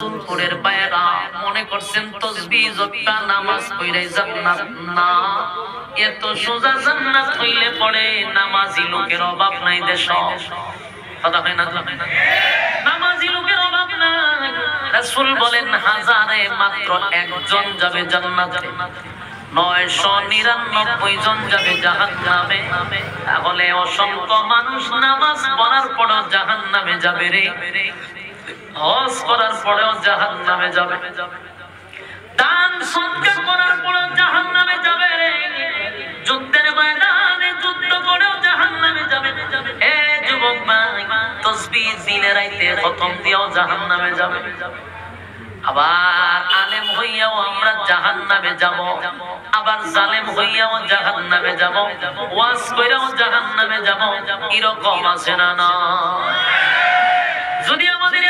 রসুলপুরের পায়রা মনে করছেন তাসবিহ জপটা নামাজ পড়াই জান্নাত না, এত সোজা জান্নাত হইলে পড়ে নামাজি লোকের অভাব নাই দেশ। কথা হয় না? নামাজি লোকের অভাব নাই। রাসূল বলেন হাজারে মাত্র একজন যাবে জান্নাতে, 999 জন যাবে জাহান্নামে। তাহলে অসংখ্য মানুষ নামাজ পড়ার পরও জাহান্নামে যাবে রে, হজ করার পরেও জাহান্নামে যাবে, দান সদকা করার পরেও জাহান্নামে যাবে রে, যুদ্ধের ময়দানে যুদ্ধ করেও জাহান্নামে যাবে। এ যুবক ভাই, তাসবিহ দিনে রাতে খতম দিয়েও জাহান্নামে যাবে। আবার আলেম হইয়াও আমরা জাহান্নামে যাব, আবার জালেম হইয়াও জাহান্নামে যাব, ওয়াজ কইরাও জাহান্নামে যাব। এরকম আছে না? না, যদি আমাদের